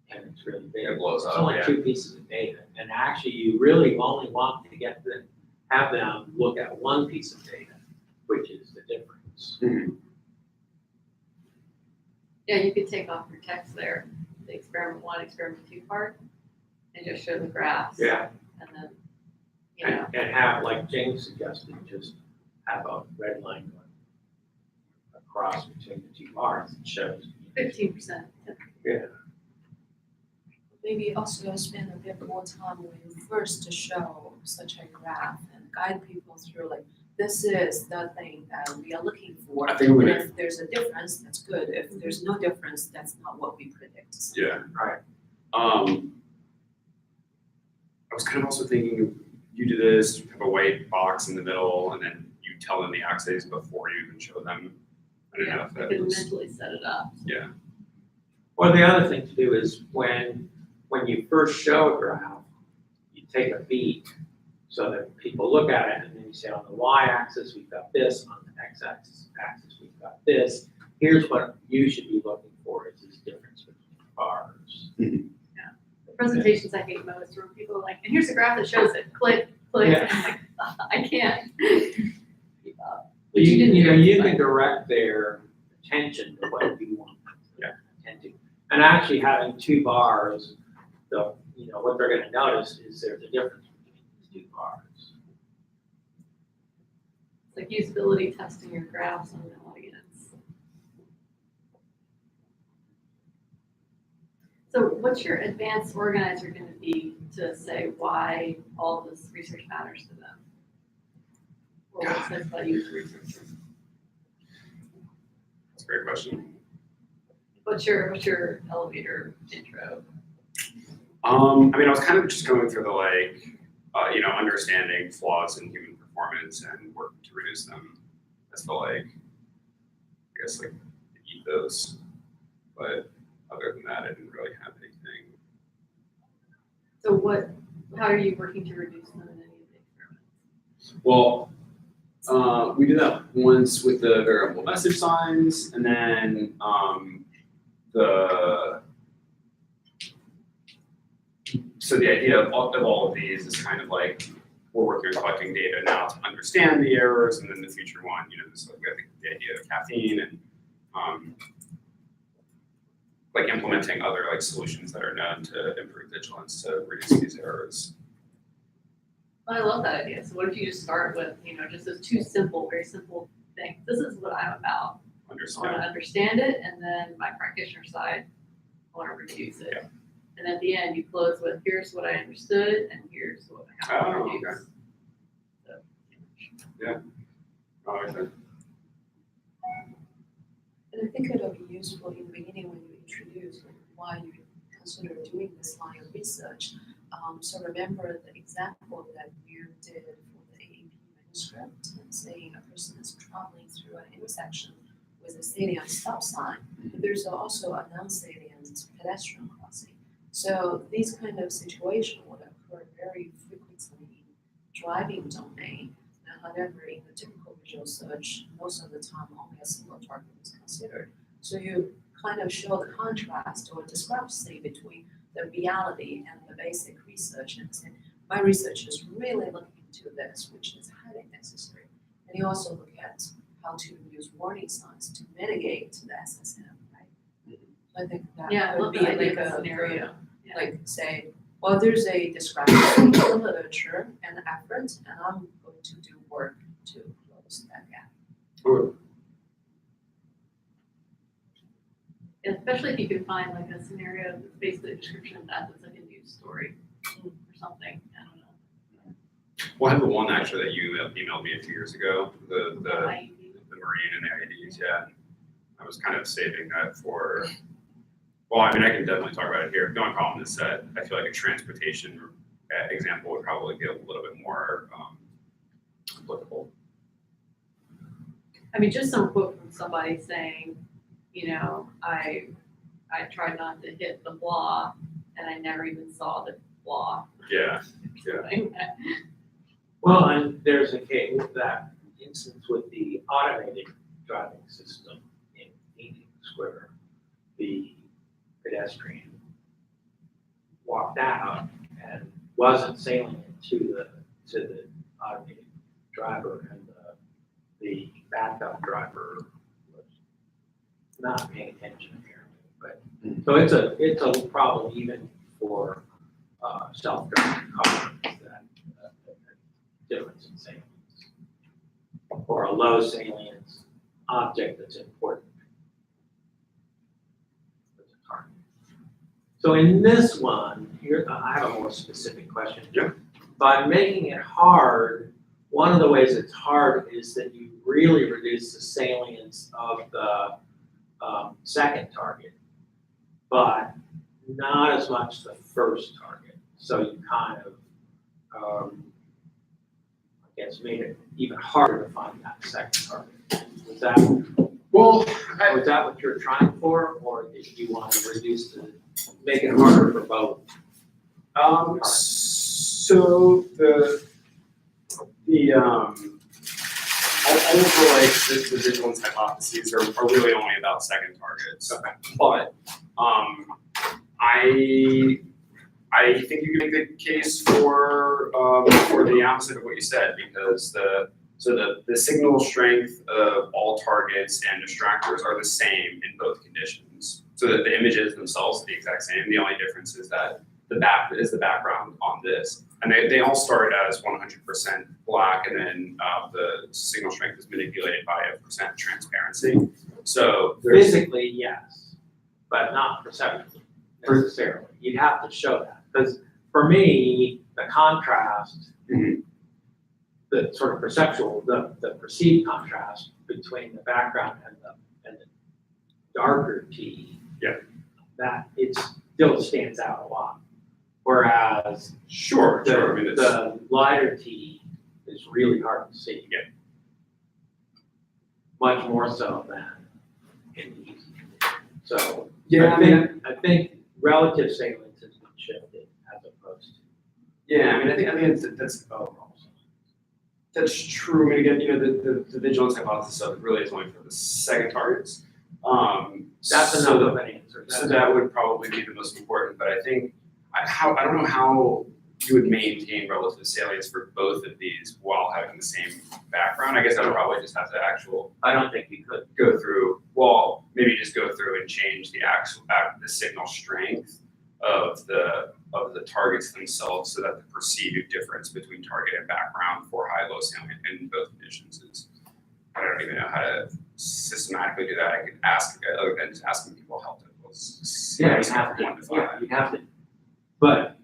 and it's really big. It blows It's up, only yeah. 2 pieces of data, and actually you really only want to have them look at 1 piece of data, which is the difference. Yeah, you could take off your text there, the experiment 1, experiment 2 part, and just show the graphs. Yeah. And then, you know, And have, like James suggested, just have a red line going across between the 2 bars that shows. 15%. Maybe also spend a bit more time when you first show such a graph and guide people through like, this is the thing that we are looking for. I think we're And gonna, if there's a difference, that's good. If there's no difference, that's not what we predict. yeah. Right. I was kind of also thinking you do this, you have a white box in the middle, and then you tell them the axes before you even show them I didn't know if I that can was, mentally set it up. yeah, Or the other thing to do is when you first show a graph, you take a beat so that people look at it and then you say on the y-axis, we've got this, on the x-axis, we've got this. Here's what you should be looking for is this difference between bars. The presentations I hate most are when people are like, and here's a graph that shows it, click, click, Yeah. and I'm like, I can't keep up. Which you didn't You know, do, you but- can direct their attention to what you want them Yeah. to attend to. And actually having two bars, what they're gonna notice is there's a difference between these two bars. It's like usability testing your graphs on the audience. So what's your advanced organizer gonna be to say why all this research matters to them? Or what it says about you as a researcher? that's a great question. What's your elevator intro? I mean, I was kind of just going through the understanding flaws in human performance and working to reduce them. That's the I guess the ethos. But other than that, I didn't really have anything. So how are you working to reduce them in any of the experiments? Well, we did that once with the variable message signs, and then so the idea of all of these is kind of like we're working on collecting data now to understand the errors, and then the future one, this we have the idea of caffeine and implementing other solutions that are known to improve vigilance to reduce these errors. I love that idea. So what if you just start with, just those two very simple things. This is what I'm about. I want Understand. to understand it, and then my practitioner side, I want to reduce it. Yeah. And at the end, you close with, here's what I understood, and here's what I have to Oh, reduce. okay. So, I like that. And I think it'll be useful in the beginning when you introduce why you consider doing this line of research. So remember the example that you did for the AAP manuscript, and saying a person is traveling through an intersection with a salient stop sign, but there's also a non-salient pedestrian crossing. So these kind of situations would occur very frequently in driving domain. However, in the typical visual search, most of the time only a single target is considered. So you kind of show the contrast or discrepancy between the reality and the basic research, and say, my research is really looking into this, which is highly necessary. And you also look at how to use warning signs to mitigate the SSM, right? So I think that Yeah, I would love be the idea like of the a scenario. Yeah. like say, well, there's a discrepancy in the literature and effort, and I'm going to do work to close that gap. Especially if you can find like a scenario that's basically a description of that, that's like a news story or something. I don't know. Well, I have the one actually that you emailed me a few years ago, the IEP. marine and the IEDs, yeah. I was kind of saving that for, well, I mean, I can definitely talk about it here. The only problem is that I feel like a transportation example would probably be a little bit more applicable. I mean, just some quote from somebody saying, I tried not to hit the blah, and I never even saw the blah. Yeah, Something. Well, and there's a case with that instance with the automated driving system in Phoenix where the pedestrian walked out and wasn't salient to the automated driver, and the backup driver was not paying attention apparently. But so it's a problem even for self-driving cars, that difference in salience or a low salience object that's important. That's a target. So in this one, here I have a more specific question. Yeah. By making it hard, one of the ways it's hard is that you really reduce the salience of the second target, but not as much the first target. So you kind of, I guess, made it even harder to find that second target. Was that Well, Was that what you're trying for, or did you want to make it harder for both? So all of the vigilance hypotheses are really only about second targets. Okay. But I think you can make the case for the opposite of what you said, because the signal strength of all targets and distractors are the same in both conditions. So that the images themselves are the exact same. The only difference is that the background on this. And they all start as 100% black, and then the signal strength is manipulated by a percent transparency. So there's Physically, yes, but not perceptually necessarily. You'd have to show that, because for me, the contrast, Mhm. the sort of perceptual, the perceived contrast between the background and the darker T, Yeah. that it still stands out a lot. Whereas sure. I mean, it's, the lighter T is really hard to see. Yeah. Much more so than in the easy. So yeah, I think relative salience has been shifted as opposed to. yeah. I think that's overall. That's true. I mean, again, the vigilance hypothesis of it really is only for the second targets. That's so enough of an answer. So that would probably be the most important. But I think I don't know how you would maintain relative salience for both of these while having the same background. I guess I would probably just have to I don't think you could. go through. Well, maybe just go through and change the the signal strength of the targets themselves, so that the perceived difference between target and background for high-low salient in both conditions is. I don't even know how to systematically do that. I could ask, other than just asking people help to. Yeah, you have to. Yeah, you have to. But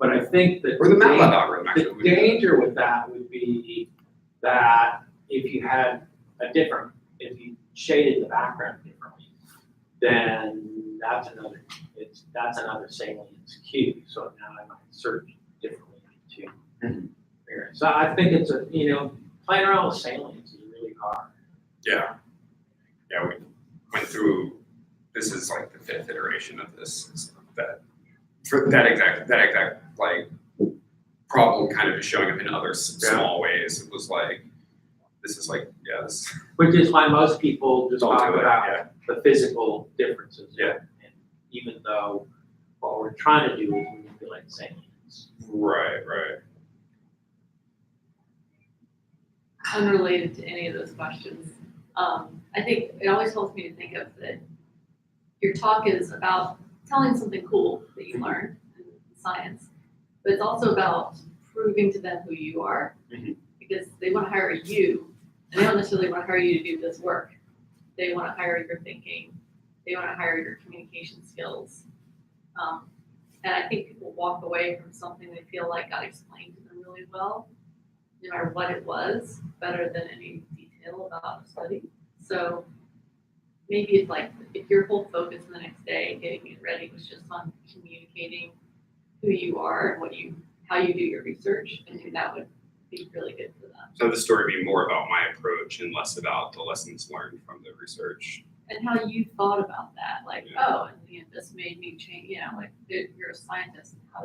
I think that Or the MATLAB algorithm the actually. would do that. danger with that would be that if you had if you shaded the background differently, then that's another salience cue. So now I might search differently into there. So I think it's playing around with salience is really hard. Yeah. Yeah, we went through, this is like the 5th iteration of this, for that exact like problem kind of just showing up in other small ways. It was like, this is like, yeah, this. Which is why most people just Don't talk do it, about yeah. the physical differences. Yeah. And even though what we're trying to do is manipulate salience. Right. Unrelated to any of those questions, I think it always helps me to think of that your talk is about telling something cool that you learned in science, but it's also about proving to them who you are, Mhm. because they want to hire you, and they don't necessarily want to hire you to do this work. They want to hire your thinking. They want to hire your communication skills. And I think people walk away from something they feel like got explained to them really well, no matter what it was, better than any detail about a study. So maybe if your whole focus the next day, getting it ready, was just on communicating who you are and how you do your research, I think that would be really good for them. So the story be more about my approach and less about the lessons learned from the research. And how you thought about that, like, Yeah. oh, and this made me change, you're a scientist, how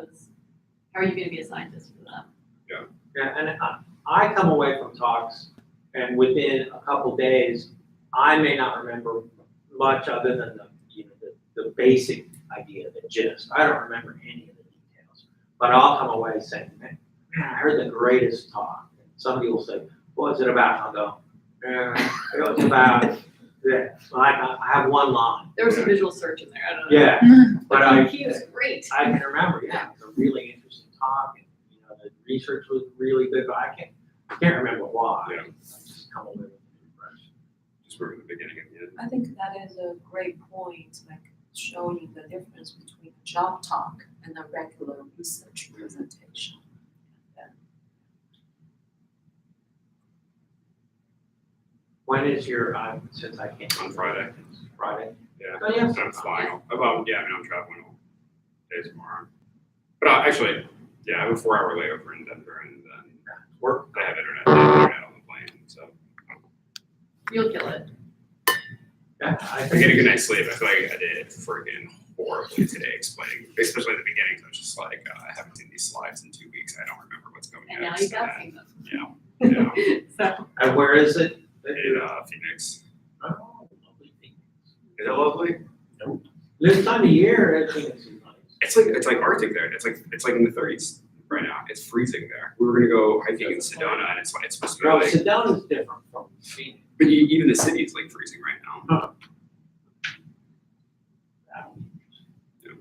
are you gonna be a scientist for them? Yeah, and I come away from talks, and within a couple days, I may not remember much other than the basic idea, the gist. I don't remember any of the details, but I'll come away saying, man, I heard the greatest talk. And somebody will say, what's it about? I'll go, it was about this. I have one line. There was some visual search in there, I don't know. Yeah, but He was great. I can remember, yeah, it was a really interesting talk, and the research was really good, but I can't remember why. Yeah. I just come away with the impression. Just remember the beginning and the end. I think that is a great point, like showing the difference between a job talk and a regular research presentation. When is your, since I can't. On Friday. Friday? Yeah. Oh, yeah. So I'm flying. I'm traveling all day tomorrow. But actually, yeah, I have a 4-hour layover in Denver, and then Work. they have internet on the plane, so. You'll kill it. Yeah, I I think. get a good night's sleep. I feel like I did freaking horribly today explaining, especially at the beginning. I was just like, I haven't seen these slides in 2 weeks. I don't remember what's going And now next. you got seen them. Yeah, yeah. So, And where is it? In Phoenix. Oh, lovely thing. Is it lovely? This time of year, I think it's nice. It's like Arctic there. It's like in the 30s right now. It's freezing there. We were gonna go hiking in Sedona, and it's supposed to be No, like, Sedona is different from Phoenix. but even the city is like freezing.